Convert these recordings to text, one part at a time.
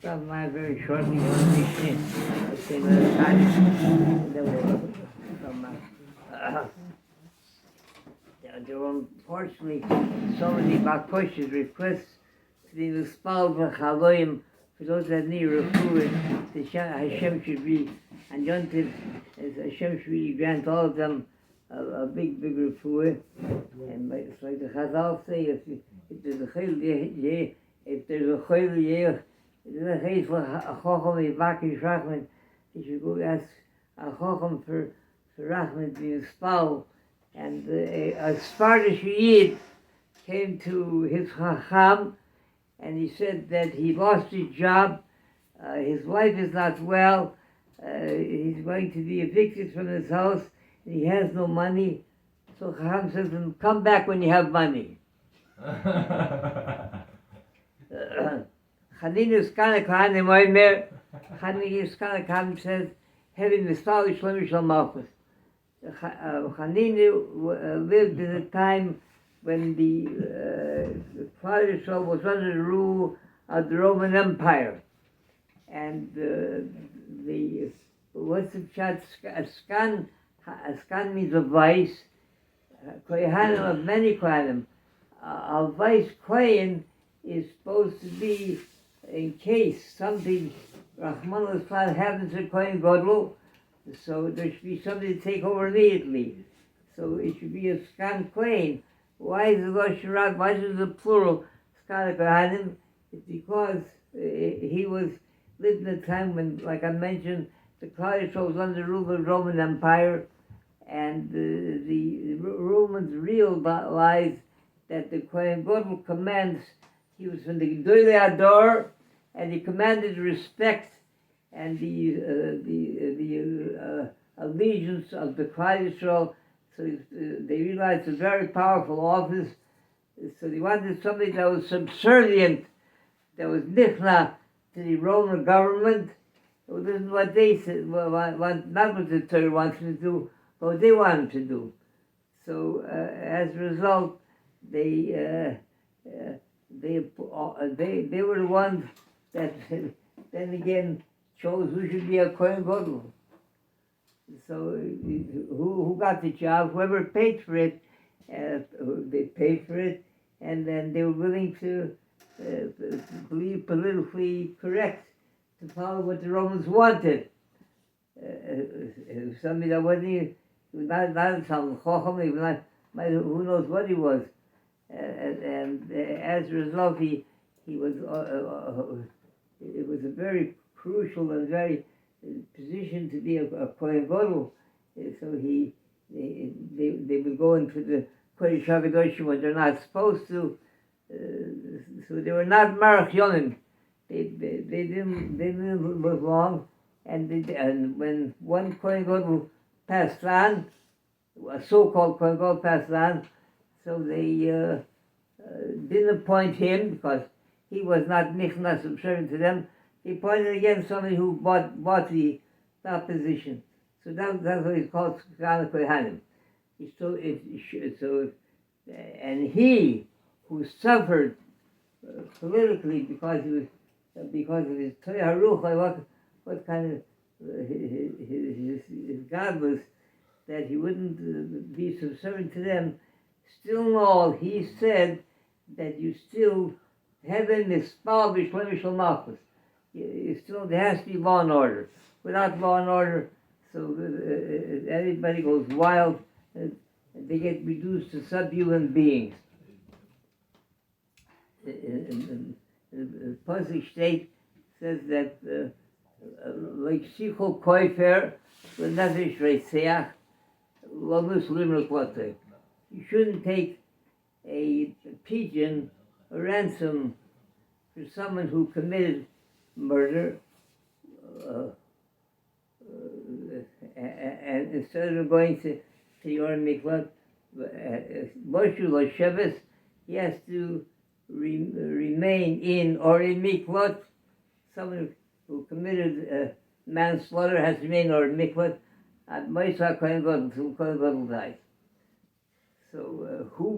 From my very shortly on Mishnah, I came at a time, there were some, there were unfortunately so many Bakoshes requests to be Mispal V'chaloim, for those that need refuah, the Hashem should be, and Yontif, Hashem should really grant all of them a big refuah. And it's like the Chazal say, if there's a chayil, if there's a chayil, he should go ask a chacham for Rachman to be Mispal. And a Spartish Yid came to his chacham, and he said that he lost his job, his wife is not well, he's going to be evicted from his house, and he has no money. So Chacham says to him, come back when you have money. Chanina's Kana Kohanim Oimer, Chanina's Kana Kohanim says, having the Sali Shlomi Shal Malchus. Chanina lived in a time when the Klal Yisrael was under the rule of the Roman Empire, and what's the chat? A skan means a vice. Kohanim of many kohanim. A vice kohen is supposed to be in case something Rahman al happens to kohen gadol. So there should be somebody to take over immediately. So it should be a skan kohen. Why is the Lashon Rab? Why is it the plural skan kohanim? It's because he lived in a time when, like I mentioned, the Klal Yisrael was under the rule of the Roman Empire, and the Romans realized that the kohen gadol commands. He was from the Gedolei Hador, and he commanded respect and the allegiance of the Klal Yisrael. So they realized it's a very powerful office. So they wanted somebody that was subservient, that was nichna to the Roman government. Well, this is what they said, not what the Torah wants to do, but what they wanted to do. So as a result, they were the ones that then again chose who should be a kohen gadol. So who got the job? Whoever paid for it, they paid for it, and then they were willing to believe politically correct, to follow what the Romans wanted. Somebody that wasn't not some chacham, who knows what he was, and as a result, he was. It was a very crucial and very position to be a kohen gadol. So they would go into the Kodesh HaKadoshim when they're not supposed to. So they were not marach yonim. They didn't live long, and when one kohen gadol passed on, a so-called kohen gadol passed on, so they didn't appoint him because he was not nichnas subservient to them. He appointed again somebody who bought the opposition. So that's what he's called Skan Kohanim. And he who suffered politically because of his Torah Haruch, what kind of his God was, that he wouldn't be subservient to them. Still in all, he said that you still heaven is spal b'shlomi shel malchus. Still, there has to be law and order. Without law and order, so everybody goes wild, and they get reduced to subhuman beings. The Pasuk state says that like Sichel Koifer, L'Nefesh Reiseach, L'Mus Limruk Lotei. You shouldn't take a pigeon, a ransom, for someone who committed murder, and instead of going to your mikvah, Moshe Losheves, he has to remain in or in mikvah. Someone who committed manslaughter has to remain or in mikvah. Moisa Kohen Gadol until Kohen Gadol dies. So who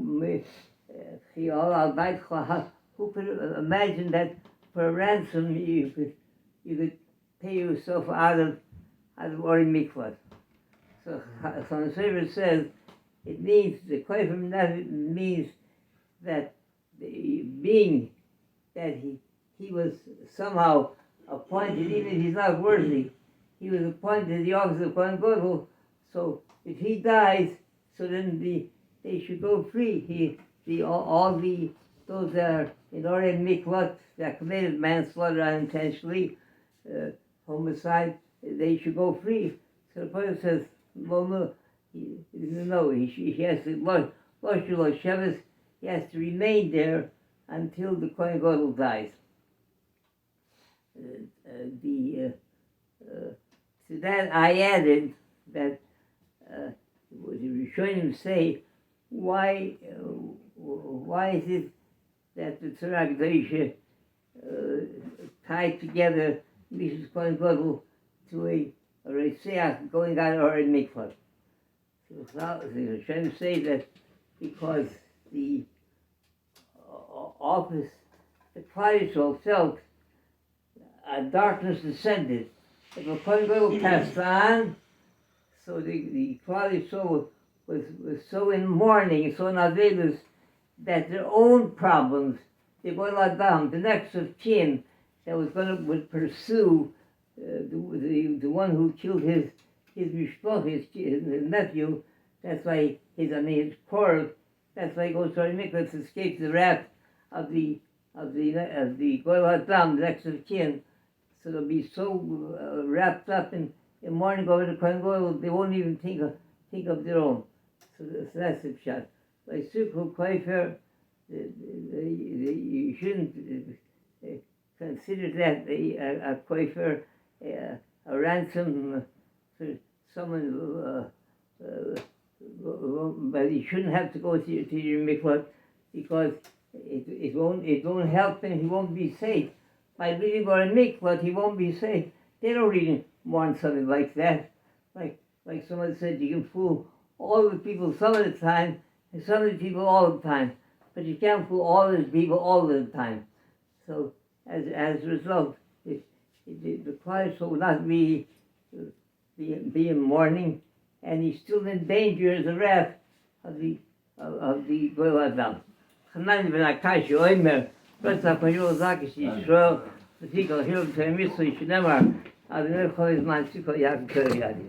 could imagine that for a ransom, you could pay yourself out of Ori Mikvat. So the Sefer says it means the Koifim means that being that he was somehow appointed, even if he's not worthy, he was appointed to the office of Kohen Gadol. So if he dies, so then they should go free. Those that are in Orei Mikvat that committed manslaughter unintentionally, homicide, they should go free. So the Prophet says, well, no, he has to he has to remain there until the Kohen Gadol dies. To that I added that the Rishonim say, why is it that the Tzara Gdosha tied together Mrs. Kohen Gadol to a Reseach going out or in Mikvah? So the Rishonim say that because the office, the Klal Yisrael felt darkness descended. If a Kohen Gadol passed on, so the Klal Yisrael was so in mourning, so in avedus, that their own problems, the Goel Adam, the next of kin, that would pursue the one who killed his mishpach, his nephew. That's why his quarrel. That's why he goes to Mikvah to escape the wrath of the Goel Adam, the next of kin. So they'll be so wrapped up in mourning over the Kohen Gadol, they won't even think of their own. So that's the shot. By Sukkot Koifer, you shouldn't consider that a Koifer, a ransom for someone, but you shouldn't have to go to your mikvah because it won't help him. He won't be safe. By leaving or a mikvah, he won't be safe. They don't really want something like that. Like someone said, you can fool all the people some of the time, and some of the people all the time, but you can't fool all the people all the time. So as a result, the Klal will not be in mourning, and he's still in danger as a wrath of the Goel Adam. Hanan ben Akash Oimer, Ratzach Mayol Zakish Yisrael, V'tikal Hirom Teremitzvah Yishnemar, Adonai Chol Izman Tzikol Yaakov Yadi.